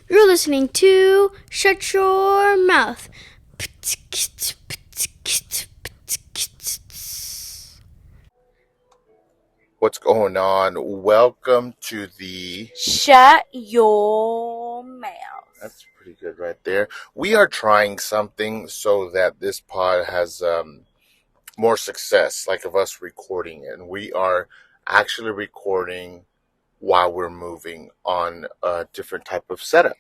You're listening to Shut Your Mouth. What's going on? Welcome to the... Shut your mouth. That's pretty good right there. We are trying something so that this pod has more success, like of us recording it. And we are actually recording while we're moving on a different type of setup.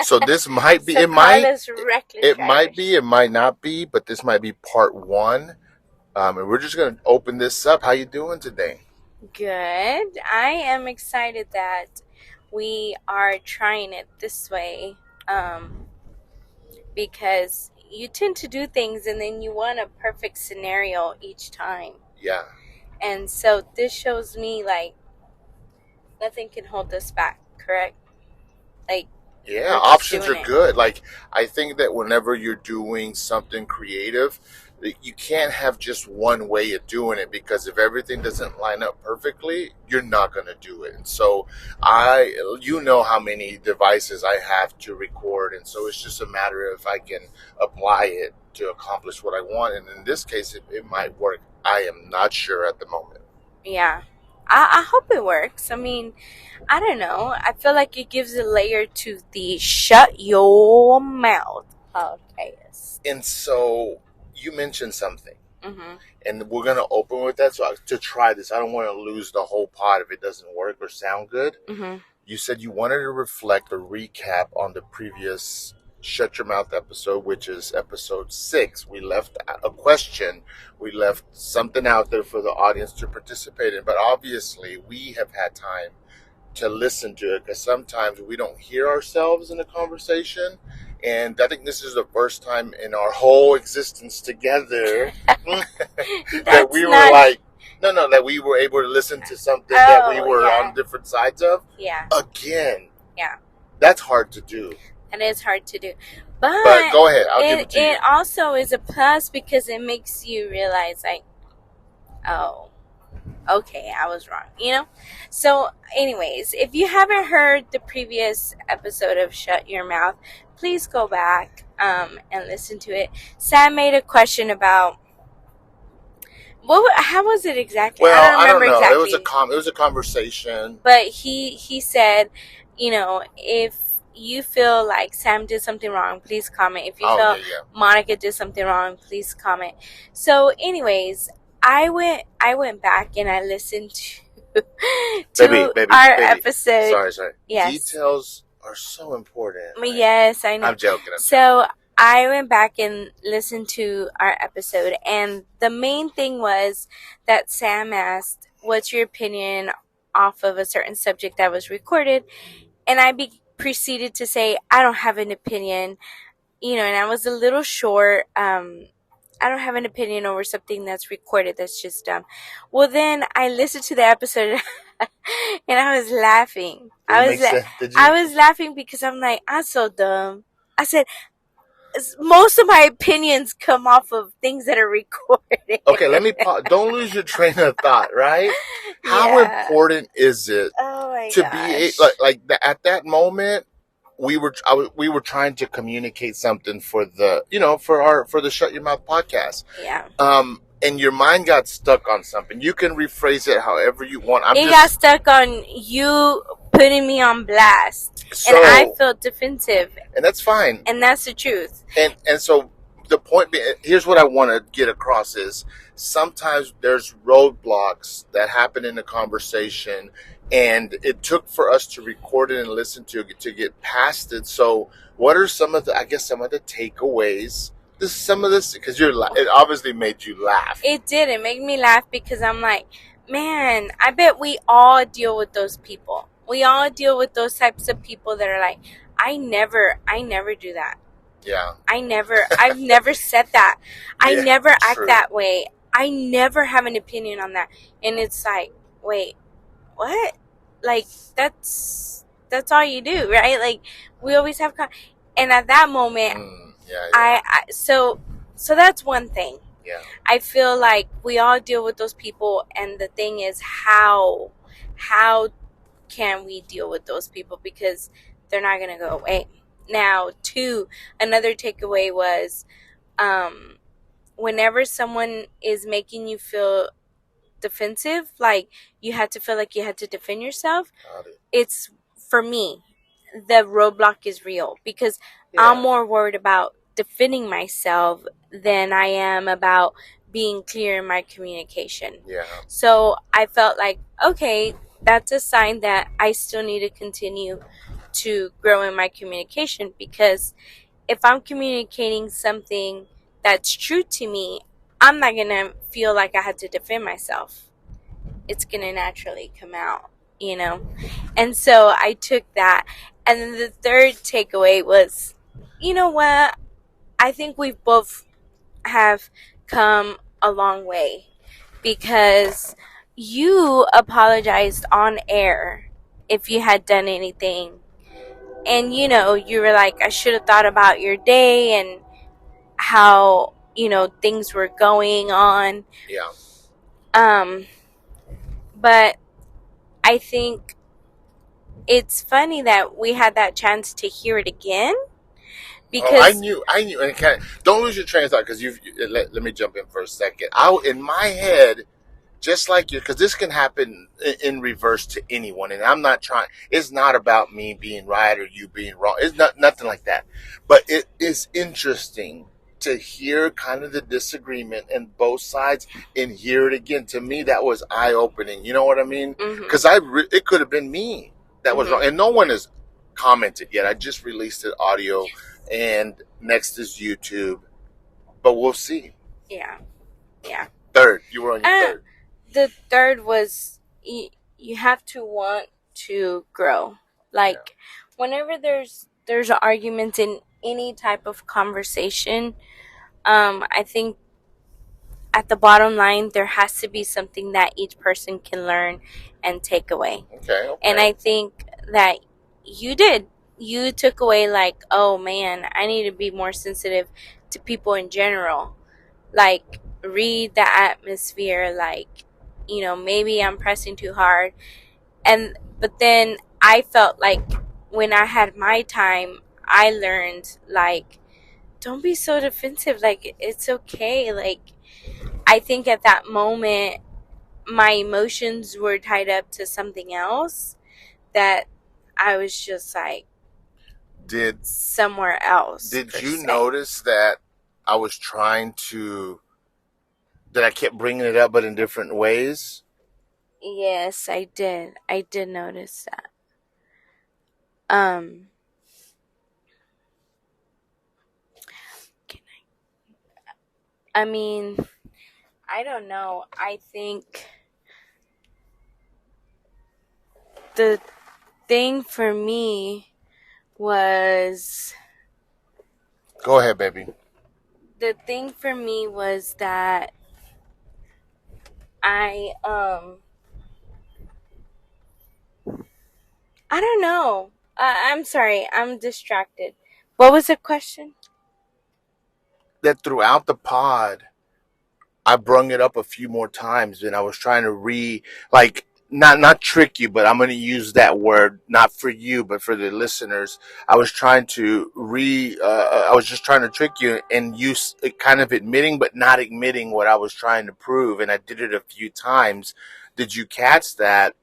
So this might be, So it might not be, but this might be part one. And we're just going to open this up. How you doing today? Good. I am excited that we are trying it this way because you tend to do things and then you want a perfect scenario each time. Yeah. And so this shows me like nothing can hold us back, correct? Like, yeah, we're just options are doing it. good. Like, I think that whenever you're doing something creative, you can't have just one way of doing it, because if everything doesn't line up perfectly, you're not going to do it. And so you know how many devices I have to record. And so it's just a matter of if I can apply it to accomplish what I want. And in this case, it might work. I am not sure at the moment. Yeah. I hope it works. I mean, I don't know. I feel like it gives a layer to the shut your mouth podcast. And so you mentioned something. Mm-hmm. And we're going to open with that. So to try this, I don't want to lose the whole pod if it doesn't work or sound good. Mm-hmm. You said you wanted to reflect or recap on the previous Shut Your Mouth episode, which is episode 6. We left a question. We left something out there for the audience to participate in. But obviously, we have had time to listen to it, because sometimes we don't hear ourselves in a conversation. And I think this is the first time in our whole existence together that we were like, that we were able to listen to something that we were on different sides of. Yeah. Again. Yeah. That's hard to do. And it's hard to do. But go ahead. I'll give it to you. It also is a plus because it makes you realize, like, oh, okay, I was wrong, you know? So, anyways, if you haven't heard the previous episode of Shut Your Mouth, please go back and listen to it. Sam made a question about how was it exactly? Well, I don't remember exactly. It was a conversation. But he said, if you feel like Sam did something wrong, please comment. If you feel Monica did something wrong, please comment. So, anyways, I went back and I listened to our episode. Sorry. Yes. Details are so important. Yes, I know. I'm joking. So I went back and listened to our episode, and the main thing was that Sam asked, "What's your opinion off of a certain subject that was recorded?" And I proceeded to say, "I don't have an opinion," and I was a little short. I don't have an opinion over something that's recorded. That's just dumb. Well, then I listened to the episode and I was laughing. I was laughing because I'm like, I'm so dumb. I said, most of my opinions come off of things that are recorded. Okay, let me don't lose your train of thought, right? How important is it to be like at that moment? We were trying to communicate something for the for the Shut Your Mouth podcast. Yeah. And your mind got stuck on something. You can rephrase it however you want. Got stuck on you putting me on blast, and I felt defensive, and that's fine. And that's the truth. And so the point being, here's what I want to get across is sometimes there's roadblocks that happen in a conversation. And it took for us to record it and listen to it to get past it. So, what are some of the takeaways? Because it obviously made you laugh. It did. It made me laugh because I'm like, man, I bet we all deal with those people. We all deal with those types of people that are like, I never do that. Yeah. I've never said that. I never act that way. I never have an opinion on that. And it's like, wait, what? Like, that's all you do, right? Like, we always have and at that moment so that's one thing. Yeah. I feel like we all deal with those people, and the thing is, how can we deal with those people? Because they're not going to go away. Now, two, another takeaway was whenever someone is making you feel defensive, like you had to feel like you had to defend yourself, it's, for me, the roadblock is real, because I'm more worried about defending myself than I am about being clear in my communication. Yeah. So I felt like, okay, that's a sign that I still need to continue to grow in my communication, because if I'm communicating something that's true to me, I'm not going to feel like I had to defend myself. It's going to naturally come out, you know? And so I took that. And then the third takeaway was, you know what? I think we both have come a long way, because you apologized on air if you had done anything. And, you were like, I should have thought about your day and how, things were going on. Yeah. But I think it's funny that we had that chance to hear it again, because I knew, and don't lose your train of thought, because let me jump in for a second. In my head, just like you, because this can happen in reverse to anyone, and I'm not trying. It's not about me being right or you being wrong. It's nothing like that. But it is interesting to hear kind of the disagreement in both sides and hear it again. To me, that was eye opening. You know what I mean? Because it could have been me that was wrong, and no one has commented yet. I just released the audio, and next is YouTube, but we'll see. Yeah. Third, you were on your third. The third was, you have to want to grow. Like, whenever there's an argument in any type of conversation, I think at the bottom line, there has to be something that each person can learn and take away. Okay. And I think that you did. You took away, like, oh man, I need to be more sensitive to people in general. Like, read the atmosphere. Like, maybe I'm pressing too hard. But then I felt like when I had my time, I learned, like, don't be so defensive. Like, it's okay. Like, I think at that moment, my emotions were tied up to something else that I was just like, somewhere else. Did you notice that I was that I kept bringing it up, but in different ways? Yes, I did. I did notice that. I mean, I don't know. I think the thing for me was... Go ahead, baby. The thing for me was that I don't know. I'm sorry. I'm distracted. What was the question? That throughout the pod, I brung it up a few more times, and I was trying to not trick you, but I'm going to use that word not for you, but for the listeners. I was trying to I was just trying to trick you, and you kind of admitting, but not admitting what I was trying to prove, and I did it a few times. Did you catch that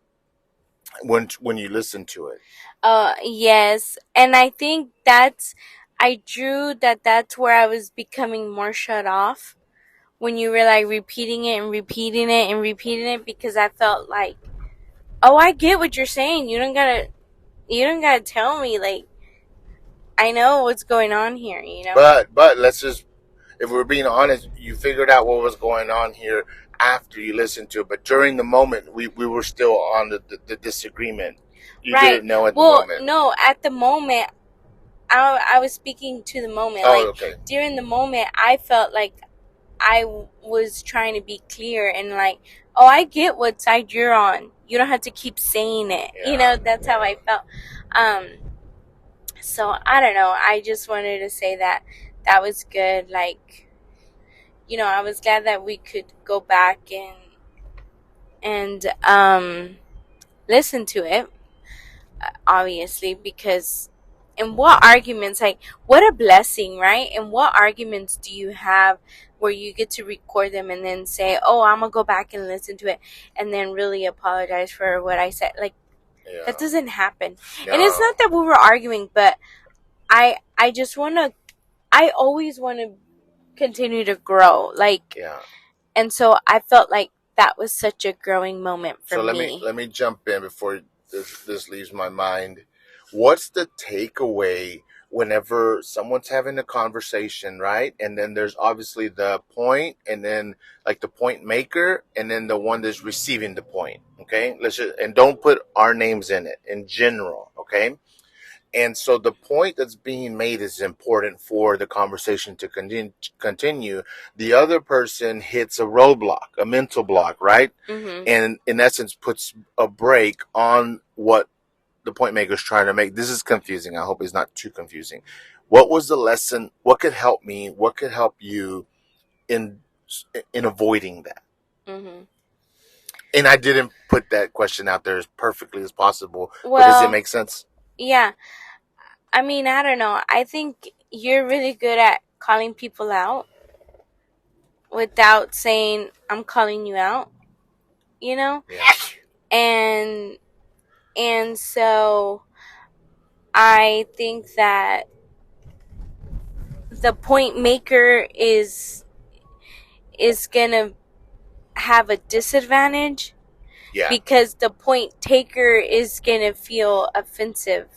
when you listened to it? Yes, and I think I drew that's where I was becoming more shut off, when you were like repeating it and repeating it and repeating it, because I felt like, oh, I get what you're saying. You don't gotta tell me, like, I know what's going on here, But let's just, if we're being honest, you figured out what was going on here after you listened to it. But during the moment, we were still on the disagreement. You didn't know at the moment. No, at the moment, I was speaking to the moment. Okay. During the moment, I felt like I was trying to be clear and like, oh, I get what side you're on. You don't have to keep saying it. That's how I felt. So I don't know. I just wanted to say that was good. Like, I was glad that we could go back and listen to it, obviously, because what arguments, like, what a blessing, right? And what arguments do you have where you get to record them and then say, oh, I'm gonna go back and listen to it and then really apologize for what I said? Like, that doesn't happen. No. And it's not that we were arguing, but I just want to, I always want to continue to grow. Like, and so I felt like that was such a growing moment for me. So let me jump in before this leaves my mind. What's the takeaway whenever someone's having a conversation, right? And then there's obviously the point, and then like the point maker, and then the one that's receiving the point. Okay, and don't put our names in it in general. Okay. And so the point that's being made is important for the conversation to continue. The other person hits a roadblock, a mental block, right? Mm-hmm. And in essence puts a break on what the point maker is trying to make. This is confusing. I hope it's not too confusing. What was the lesson? What could help me? What could help you in avoiding that? Mm-hmm. And I didn't put that question out there as perfectly as possible. Well, but does it make sense? Yeah. I mean, I don't know. I think you're really good at calling people out without saying, I'm calling you out, you know? Yeah. And so I think that the point maker is going to have a disadvantage. Yeah. Because the point taker is going to feel offensive.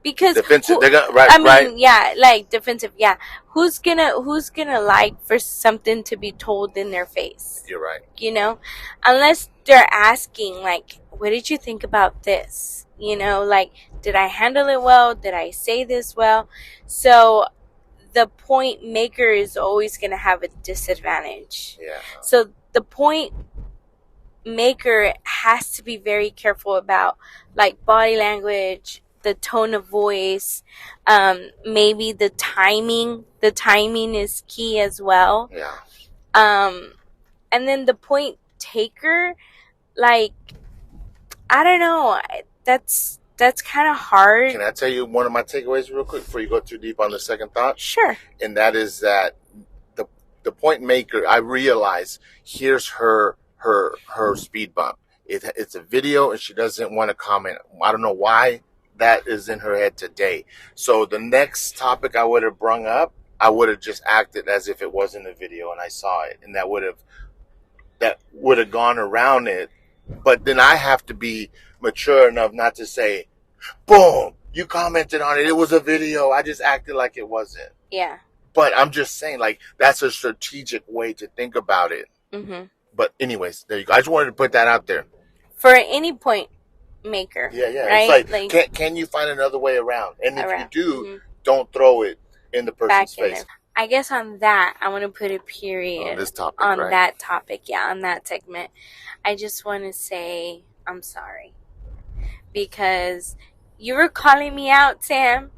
Because defensive. Yeah, like defensive. Yeah, who's gonna like for something to be told in their face? You're right. You know, unless they're asking, like, what did you think about this? You know, like, did I handle it well? Did I say this well? So the point maker is always gonna have a disadvantage. Yeah. So the point maker has to be very careful about, like, body language, the tone of voice, maybe the timing. The timing is key as well. Yeah. And then the point taker, like, I don't know. That's kind of hard. Can I tell you one of my takeaways real quick before you go too deep on the second thought? Sure. And that is that the point maker, I realize, here's her speed bump. It's a video and she doesn't want to comment. I don't know why that is in her head today. So the next topic I would have brung up, I would have just acted as if it wasn't a video and I saw it, and that would have gone around it. But then I have to be mature enough not to say, boom, you commented on it, it was a video, I just acted like it wasn't. Yeah. But I'm just saying, like, that's a strategic way to think about it. Mm-hmm. But anyways, there you go. I just wanted to put that out there. For any point maker. Yeah. Right? It's like can you find another way around? And if you do, mm-hmm. don't throw it in the person's face. I guess on that, I want to put a period on this topic, on right? that topic. Yeah, on that segment. I just want to say I'm sorry. Because you were calling me out, Sam,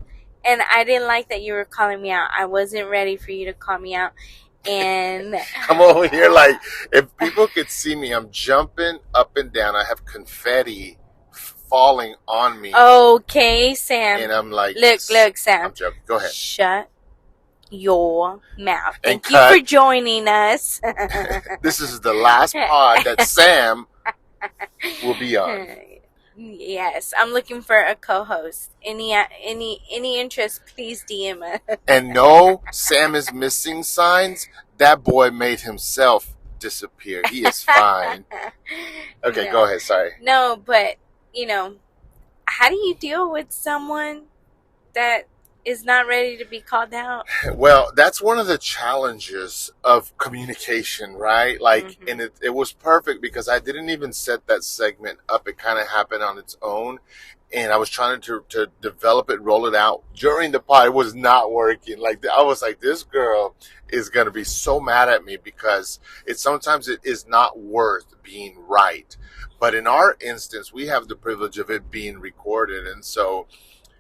and I didn't like that you were calling me out. I wasn't ready for you to call me out. And I'm over here like, if people could see me, I'm jumping up and down. I have confetti falling on me. Okay, Sam. And I'm like, look, Sam. I'm joking. Go ahead. Shut your mouth. Thank you for joining us. This is the last pod that Sam will be on. Yes, I'm looking for a co-host. Any interest, please DM us. And no, Sam is missing signs. That boy made himself disappear. He is fine. Okay, no. Go ahead. Sorry. No, but, how do you deal with someone that is not ready to be called out? Well, that's one of the challenges of communication, right? Like, mm-hmm. And it was perfect because I didn't even set that segment up. It kind of happened on its own. And I was trying to develop it, roll it out during the pod. It was not working. Like, I was like, this girl is going to be so mad at me because sometimes it is not worth being right. But in our instance, we have the privilege of it being recorded. And so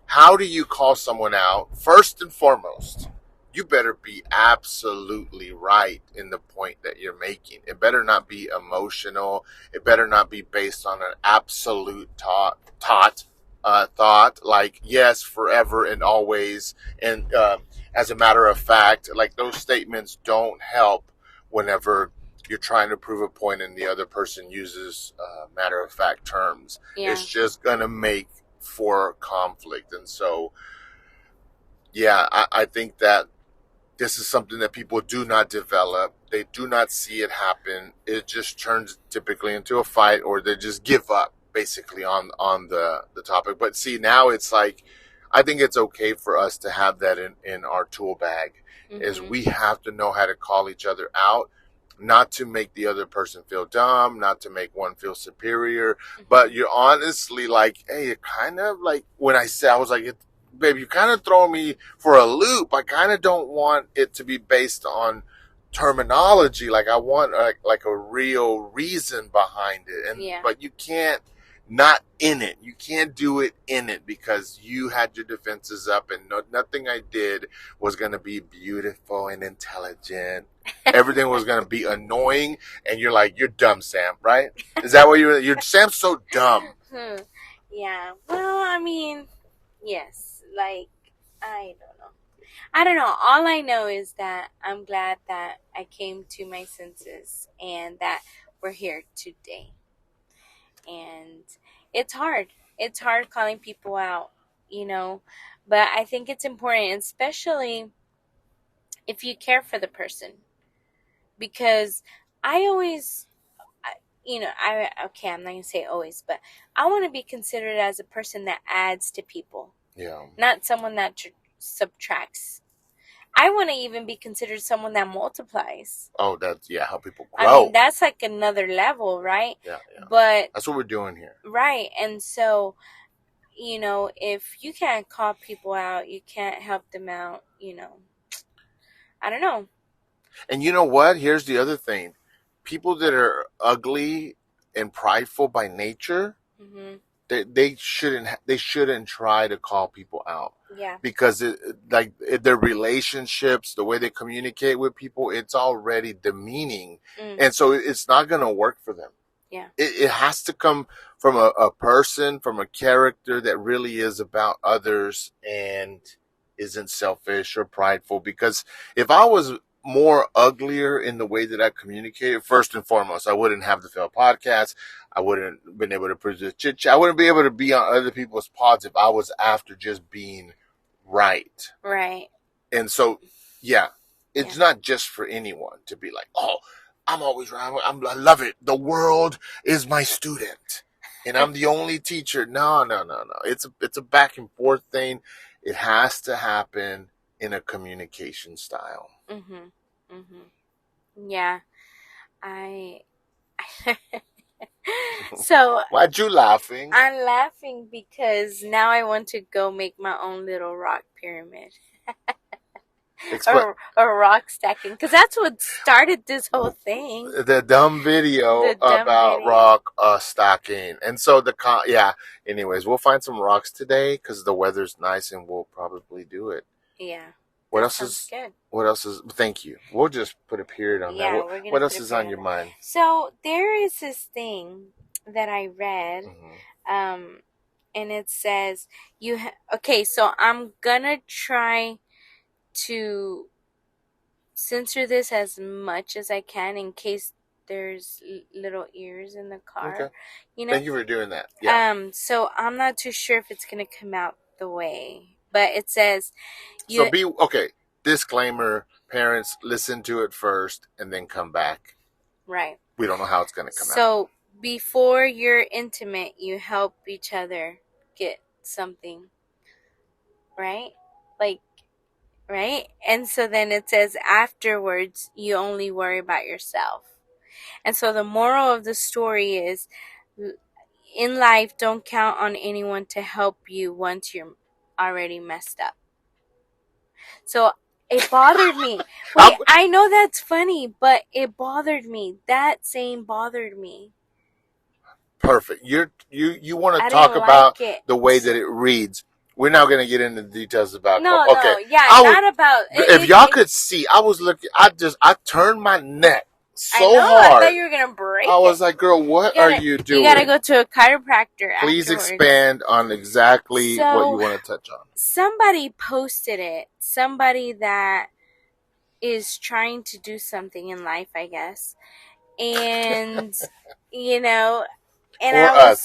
how do you call someone out? First and foremost, you better be absolutely right in the point that you're making. It better not be emotional. It better not be based on an absolute taught. thought, like yes, forever and always, and as a matter of fact, like those statements don't help whenever you're trying to prove a point and the other person uses matter of fact terms. Yeah. It's just gonna make for conflict. And so yeah, I think that this is something that people do not develop. They do not see it happen. It just turns typically into a fight, or they just give up basically on the topic. But see, now it's like, I think it's okay for us to have that in our tool bag, is we have to know how to call each other out, not to make the other person feel dumb, not to make one feel superior, but you're honestly like, hey, it kind of like, when I said, I was like, babe, you kind of throw me for a loop. I kind of don't want it to be based on terminology. Like I want like a real reason behind it. And but you can't not in it. You can't do it in it, because you had your defenses up, and nothing I did was going to be beautiful and intelligent. Everything was going to be annoying, and you're like, you're dumb, Sam, right? Is that what you're Sam's so dumb. Yeah. Well, I mean, yes. Like, I don't know. All I know is that I'm glad that I came to my senses and that we're here today. And it's hard. It's hard calling people out, but I think it's important, especially if you care for the person. Because I always, I'm not going to say always, but I want to be considered as a person that adds to people. Yeah. Not someone that subtracts. I want to even be considered someone that multiplies. Oh, that's how people grow. I mean, that's like another level, right? Yeah. But that's what we're doing here. Right. And so, if you can't call people out, you can't help them out, I don't know. And you know what? Here's the other thing. People that are ugly and prideful by nature, they shouldn't try to call people out. Yeah. Because their relationships, the way they communicate with people, it's already demeaning. And so it's not going to work for them. Yeah. It has to come from a person, from a character that really is about others and isn't selfish or prideful. Because if I was more uglier in the way that I communicated, first and foremost, I wouldn't have the failed podcast. I wouldn't have been able to produce chit chat. I wouldn't be able to be on other people's pods if I was after just being right. Right. And so, it's not just for anyone to be like, oh, I'm always right. I love it. The world is my student, and I'm the only teacher. No. It's a back and forth thing. It has to happen in a communication style. Yeah. So why'd you laughing? I'm laughing because now I want to go make my own little rock pyramid. or rock stacking, because that's what started this whole thing. The dumb video about rock stacking. And so anyways, we'll find some rocks today because the weather's nice, and we'll probably do it. Yeah. What else is thank you. We'll just put a period on that. What else is on your mind? So there is this thing that I read, and it says so I'm gonna try to censor this as much as I can in case there's little ears in the car. Okay. Thank you for doing that. Yeah. So I'm not too sure if it's gonna come out the way, but it says. Disclaimer: parents, listen to it first and then come back. Right. We don't know how it's gonna come out. So before you're intimate, you help each other get something. Right? Right? And so then it says afterwards, you only worry about yourself. And so the moral of the story is, in life, don't count on anyone to help you once you're already messed up. So it bothered me. Wait, I know that's funny, but it bothered me. That saying bothered me. Perfect. You want to talk about the way that it reads. We're not going to get into the details about not about. If y'all could see, I was looking. I turned my neck so I hard. thought you were gonna break I was it. like, girl, what are you doing? You gotta go to a chiropractor. Please afterwards. expand on exactly what you So want to touch on. somebody posted it. Somebody that is trying to do something in life, I guess. And you know, and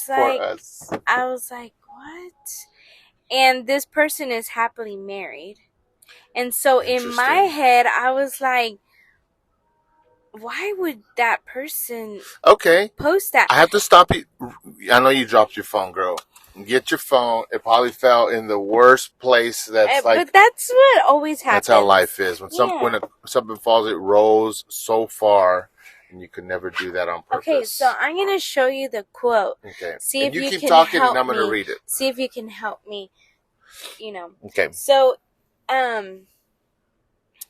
For us. I was like, what? And this person is happily married. And so in my Interesting. head, I was like, why would that person Okay. post that? I have to stop you. I know you dropped your phone, girl. Get your phone. It probably fell in the worst place. That's like, But that's what always happens. that's how life is. When Yeah. something falls, it rolls so far, and you could never do that on purpose. Okay, so I'm gonna show you the quote. Okay. See and if you you keep can talking, help and I'm gonna me. read it. See if you can help me. You know. Okay. So,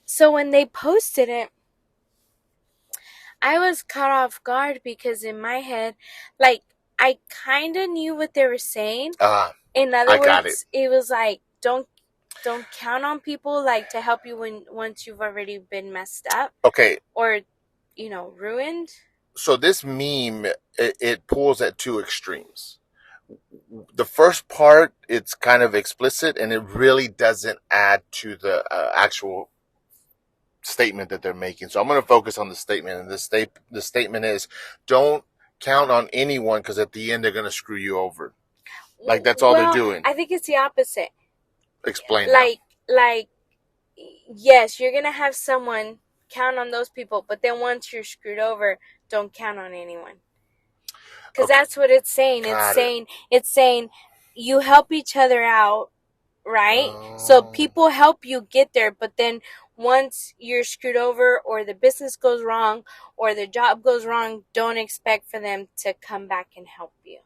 so when they posted it, I was caught off guard because in my head, like I kind of knew what they were saying. In other words, it was like don't count on people like to help you when once you've already been messed up. Okay. Or, ruined. So this meme, it pulls at two extremes. The first part, it's kind of explicit, and it really doesn't add to the actual statement that they're making. So I'm going to focus on the statement, and the statement is, don't count on anyone because at the end they're going to screw you over. Like that's all they're doing. I think it's the opposite. Explain. Like yes, you're gonna have someone, count on those people, but then once you're screwed over, don't count on anyone. Because that's what it's saying. It's saying you help each other out, right? So people help you get there, but then once you're screwed over or the business goes wrong or the job goes wrong, don't expect for them to come back and help you.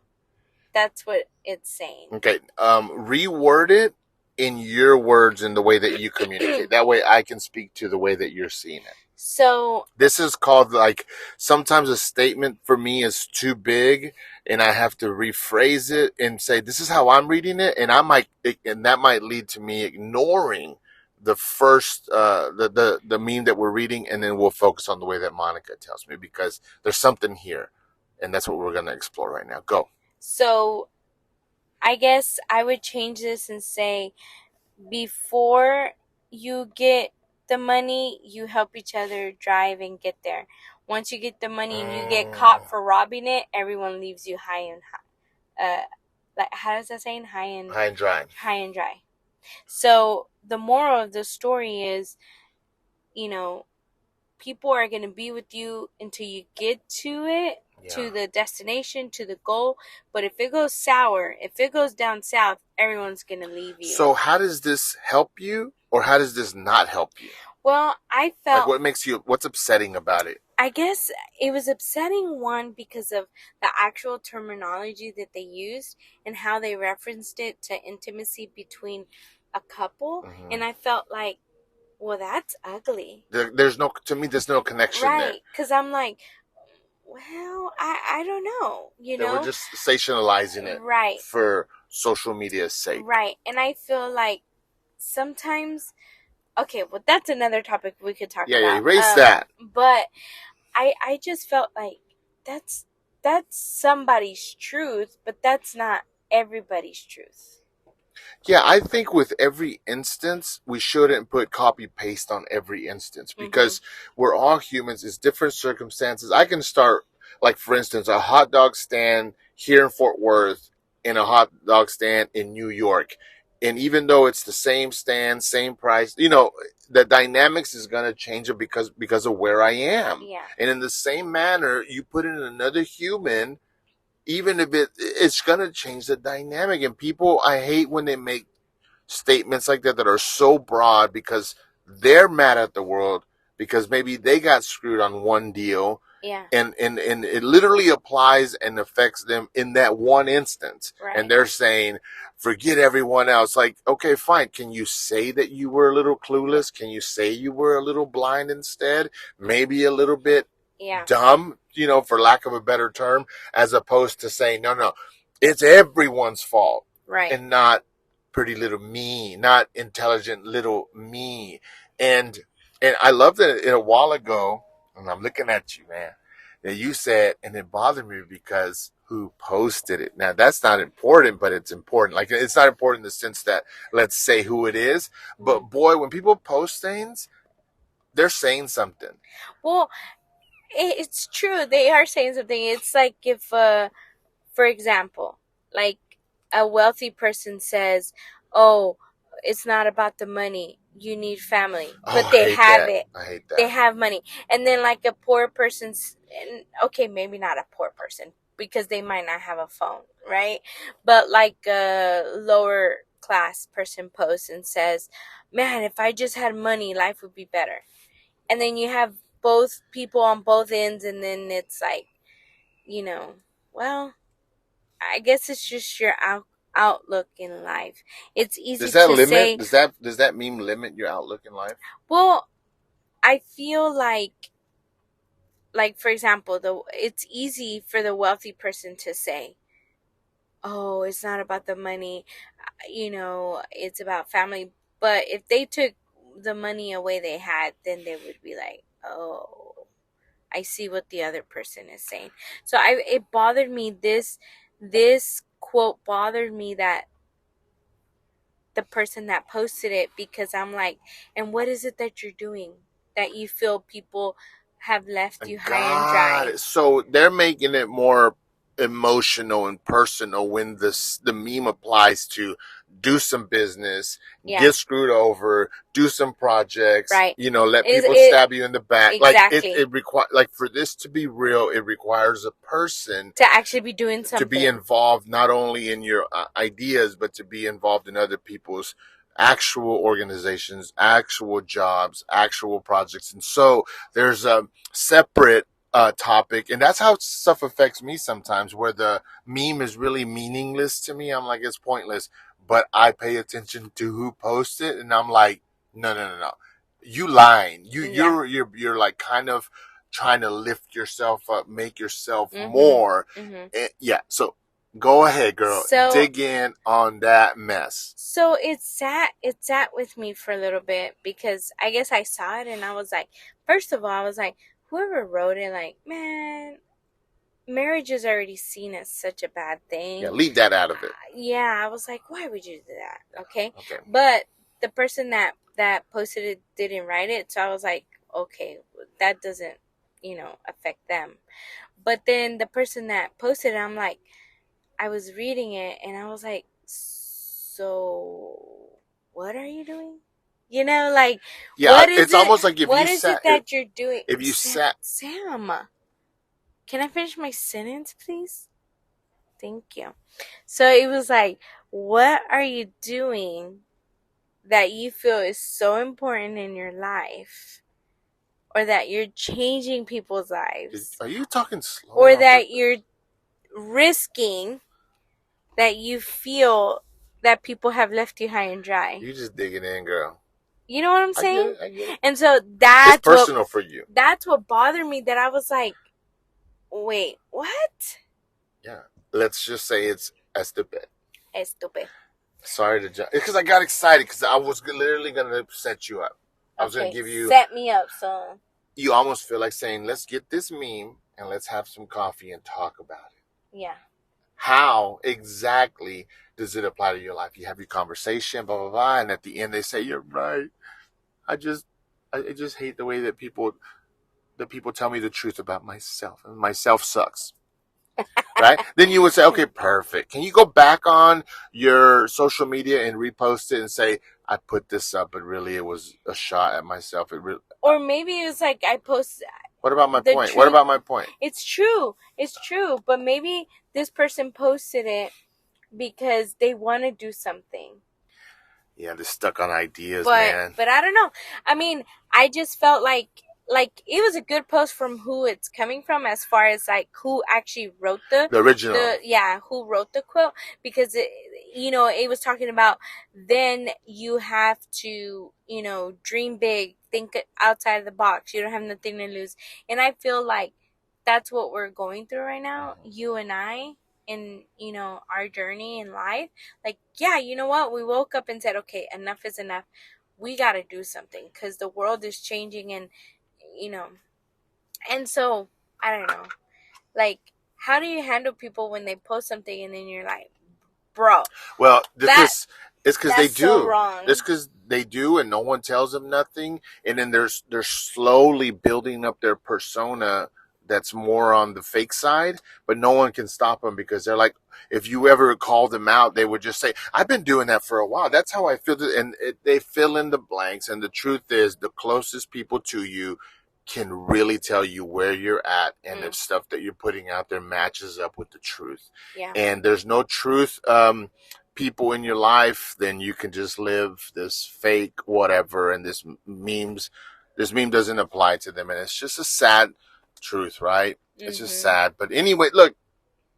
That's what it's saying. Okay. Reword it in your words and the way that you communicate. That way I can speak to the way that you're seeing it. So this is called, like, sometimes a statement for me is too big and I have to rephrase it and say, this is how I'm reading it. And that might lead to me ignoring the first, the meme that we're reading. And then we'll focus on the way that Monica tells me, because there's something here. And that's what we're going to explore right now. Go. So I guess I would change this and say, before you get the money, you help each other drive and get there. Once you get the money and you get caught for robbing it, everyone leaves you high and like, how does that say? High and dry. High and dry. So the moral of the story is, people are going to be with you until you get to it. Yeah. To the destination, to the goal. But if it goes sour, if it goes down south, everyone's going to leave you. So how does this help you, or how does this not help you? Well, I felt... Like, what's upsetting about it? I guess it was upsetting, one, because of the actual terminology that they used and how they referenced it to intimacy between a couple. Mm-hmm. And I felt like, well, that's ugly. There's no connection there. Right, because I'm like, well, I don't know, They were just sensationalizing it, right, for social media's sake. Right, and I feel like sometimes, okay, well, that's another topic we could talk about. Yeah, erase that. But I just felt like that's somebody's truth, but that's not everybody's truth. Yeah, I think with every instance, we shouldn't put copy paste on every instance, because we're all humans. It's different circumstances. I can start, like, for instance, a hot dog stand here in Fort Worth and a hot dog stand in New York. And even though it's the same stand, same price, the dynamics is going to change it because of where I am. Yeah. And in the same manner, you put in another human, even if it's going to change the dynamic. And people, I hate when they make statements like that are so broad, because they're mad at the world because maybe they got screwed on one deal. Yeah. And it literally applies and affects them in that one instance. Right. And they're saying, forget everyone else. Like, okay, fine. Can you say that you were a little clueless? Can you say you were a little blind instead? Maybe a little bit dumb, for lack of a better term, as opposed to saying, no, it's everyone's fault. Right. And not pretty little me, not intelligent little me. And I love that a while ago, and I'm looking at you, man. And you said, and it bothered me because who posted it. Now that's not important, but it's important. Like it's not important in the sense that let's say who it is, but boy, when people post things, they're saying something. Well, it's true. They are saying something. It's like if, for example, like a wealthy person says, "Oh, it's not about the money. You need family," Oh, but I they hate have that. it. I hate They that. have money, and then like a poor person's, and okay, maybe not a poor person because they might not have a phone, right? But like a lower class person posts and says, "Man, if I just had money, life would be better." And then you have both people on both ends, and then it's like, you know, well, I guess it's just your outlook in life. It's easy Does that to limit? say, Does that meme limit your outlook in life? well, I feel like for example, it's easy for the wealthy person to say, "Oh, it's not about the money, it's about family." But if they took the money away they had, then they would be like, "Oh, I see what the other person is saying." So it bothered me, this quote bothered me, that the person that posted it, because I'm like, and what is it that you're doing that you feel people have left you high and Got dry? it. So they're making it more emotional and personal when the meme applies to do some business, Yeah, get screwed over, do some projects, right. let Is people it stab you in the back. Like exactly it require like for this to be real, it requires a person to actually be doing to be something? involved not only in your ideas, but to be involved in other people's actual organizations, actual jobs, actual projects. And so there's a separate topic, and that's how stuff affects me sometimes, where the meme is really meaningless to me. I'm like, it's pointless, but I pay attention to who posts it, and I'm like, no, no, no, no, you lying. Yeah. You're like kind of trying to lift yourself up, make yourself Mhm. more. Mhm. Yeah. So go ahead, girl. So Dig in on that mess. it sat with me for a little bit, because I guess I saw it and I was like, first of all, I was like, whoever wrote it, like, man, marriage is already seen as such a bad Yeah. thing. Leave that out of it. Yeah, I was like, why would you do that? Okay. Okay. But the person that posted it didn't write it, so I was like, okay, that doesn't, affect them. But then the person that posted it, I'm like, I was reading it and I was like, so what are you doing? Like, Yeah. what is It's it? almost like if What you is it sat, that you're doing? if you sat, Sam, can I finish my sentence, please? Thank you. So it was like, what are you doing that you feel is so important in your life, or that you're changing people's lives, are you talking slower or on that purpose? you're risking, that you feel that people have left you high and dry? You just digging in, girl. You know what I'm I get saying? it. I get it. And so It's personal for you. that's what bothered me, that I was like, wait, what? Yeah. Let's just say it's estupid. Estúpido. Sorry to jump because I got excited because I was literally gonna set you up. I was gonna Okay, give you. set me up, son. You almost feel like saying, "Let's get this meme and let's have some coffee and talk about it." Yeah. How exactly does it apply to your life? You have your conversation, blah blah blah, and at the end they say, "You're right. I just hate the way that people tell me the truth about myself, and myself sucks." Right? Then you would say, okay, perfect. Can you go back on your social media and repost it and say, I put this up, but really it was a shot at myself. It really. Or maybe it was like, I post What about my the point? What truth. about my point? It's true. It's true. But maybe this person posted it because they want to do something. Yeah, they're stuck on ideas, But man. but I don't know. I mean, I just felt like it was a good post from who it's coming from, as far as like who actually wrote The original. who wrote the quote, because it was talking about, then you have to, dream big, think outside of the box. You don't have nothing to lose. And I feel like that's what we're going through right now, you and I, in our journey in life. Like, yeah, you know what, we woke up and said, okay, enough is enough. We got to do something, because the world is changing, and you know And so, I don't know. Like, how do you handle people when they post something and then you're like, bro, Well, that it's because they that's so do. wrong. It's because they do, and no one tells them nothing. And then they're slowly building up their persona that's more on the fake side, but no one can stop them because they're like, if you ever call them out, they would just say, "I've been doing that for a while. That's how I feel." And they fill in the blanks. And the truth is, the closest people to you can really tell you where you're at, and if stuff that you're putting out there matches up with the truth. Yeah. And there's no truth people in your life, then you can just live this fake whatever, and this meme doesn't apply to them, and it's just a sad truth, right? It's just sad. But anyway, look,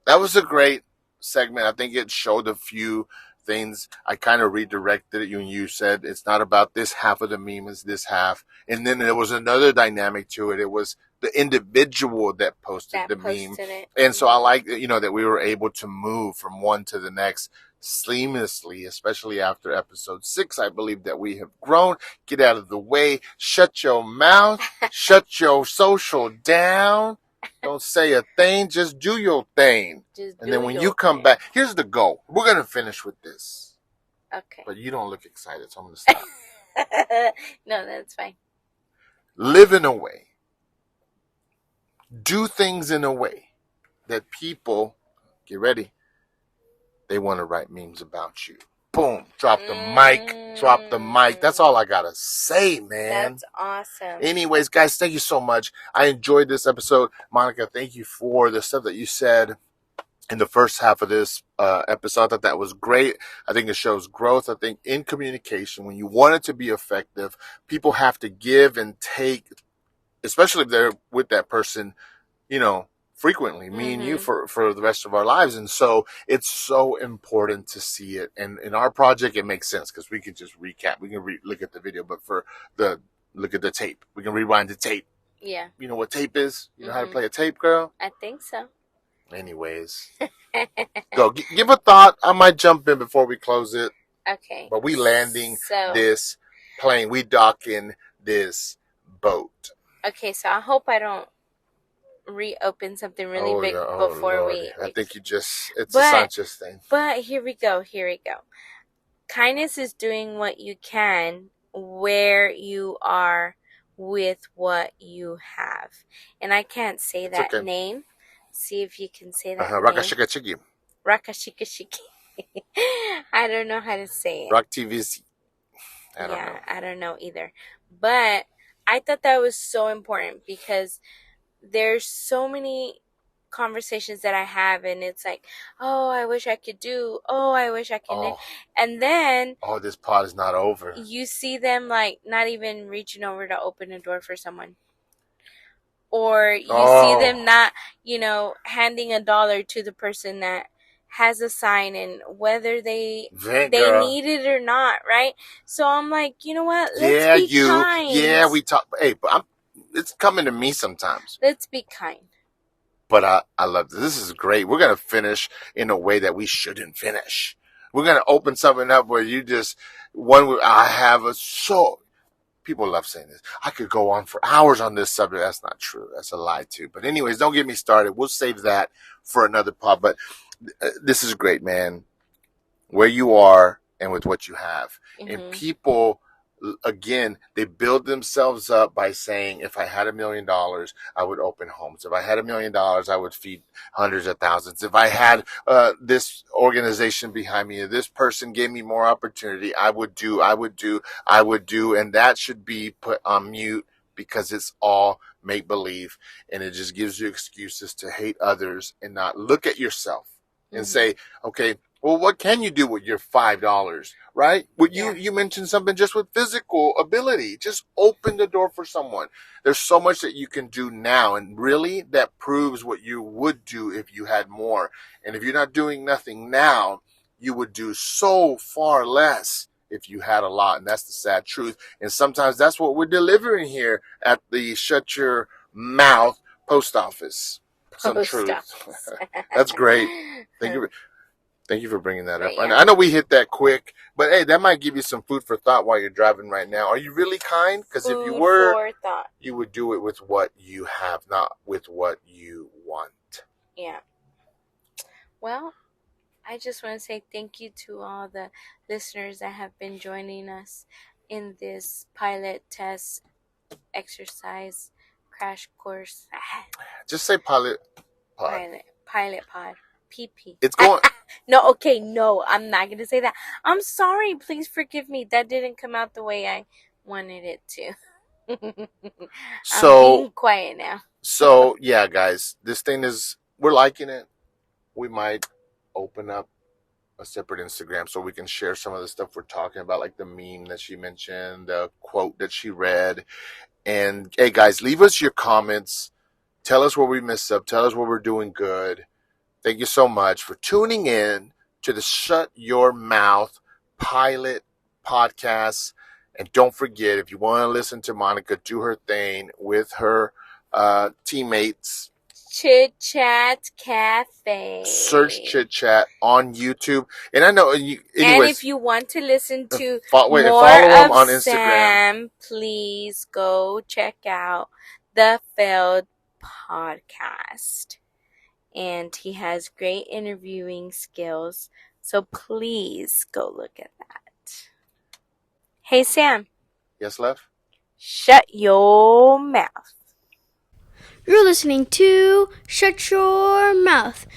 that was a great segment. I think it showed a few things. I kind of redirected it when you said it's not about this half of the meme, it's this half. And then there was another dynamic to it. It was the individual that posted the meme. And so I like, that we were able to move from one to the next seamlessly, especially after episode 6. I believe that we have grown. Get out of the way. Shut your mouth. Shut your social down. Don't say a thing. Just do your thing. And then when you come back, here's the goal. We're going to finish with this. Okay. But you don't look excited, so I'm going to stop. No, that's fine. Live in a way. Do things in a way that people, get ready, they want to write memes about you. Boom. Drop the mic. Drop the mic. That's all I got to say, man. That's awesome. Anyways, guys, thank you so much. I enjoyed this episode. Monica, thank you for the stuff that you said in the first half of this episode. I thought that was great. I think it shows growth. I think in communication, when you want it to be effective, people have to give and take, especially if they're with that person, frequently, me and you for the rest of our lives. And so it's so important to see it. And in our project, it makes sense because we can just recap. We can look at the video, but look at the tape. We can rewind the tape. Yeah. You know what tape is? You know how to play a tape, girl? I think so. Anyways, go give a thought. I might jump in before we close it. Okay. But we landing this plane. We docking this boat. Okay, so I hope I don't reopen something really big before we. I think it's a conscious thing. But here we go. Kindness is doing what you can where you are with what you have. And I can't say that name. See if you can say that name. Rakashikachiki. Rakashikashiki. I don't know how to say it. Rock TV's. I don't know. I don't know either. But I thought that was so important because there's so many conversations that I have, and it's like, oh, I wish I could do. Oh, I wish I could. And then, this pod is not over. You see them like not even reaching over to open a door for someone, or you see them not, handing $1 to the person that has a sign, and whether they need it or not, right? So I'm like, you know what? Let's be kind. Yeah, we talk. Hey, but it's coming to me sometimes. Let's be kind. But I love this. This is great. We're going to finish in a way that we shouldn't finish. We're going to open something up where people love saying this. I could go on for hours on this subject. That's not true. That's a lie too. But anyways, don't get me started. We'll save that for another pod. But this is great, man. Where you are and with what you have. And people, again, they build themselves up by saying, if I had $1 million, I would open homes. If I had $1 million, I would feed hundreds of thousands. If I had this organization behind me, if this person gave me more opportunity, I would do. And that should be put on mute because it's all make-believe. And it just gives you excuses to hate others and not look at yourself and say, okay, well, what can you do with your $5, right? You mentioned something just with physical ability. Just open the door for someone. There's so much that you can do now, and really that proves what you would do if you had more. And if you're not doing nothing now, you would do so far less if you had a lot, and that's the sad truth. And sometimes that's what we're delivering here at the Shut Your Mouth post office. Some truth. That's great. Thank you. Thank you for bringing that up. But yeah. I know we hit that quick, but hey, that might give you some food for thought while you're driving right now. Are you really kind? Because if you Food were, for thought. you would do it with what you have, not with what you want. Yeah. Well, I just want to say thank you to all the listeners that have been joining us in this pilot test exercise crash course. Just say pilot pod. Pilot pod. PP. It's going. No, okay, no, I'm not gonna say that. I'm sorry. Please forgive me. That didn't come out the way I wanted it to. I'm being quiet now. So yeah, guys, this thing is, we're liking it. We might open up a separate Instagram so we can share some of the stuff we're talking about, like the meme that she mentioned, the quote that she read. And hey, guys, leave us your comments. Tell us where we messed up. Tell us where we're doing good. Thank you so much for tuning in to the Shut Your Mouth Pilot Podcast. And don't forget, if you want to listen to Monica do her thing with her teammates, Chit Chat Cafe. search Chit Chat on YouTube. And I know, anyways, and if you want to listen to follow more them of on Instagram. Sam, please go check out the Failed Podcast. And he has great interviewing skills, so please go look at that. Hey, Sam. Yes, Lev? Shut your mouth. You're listening to Shut Your Mouth.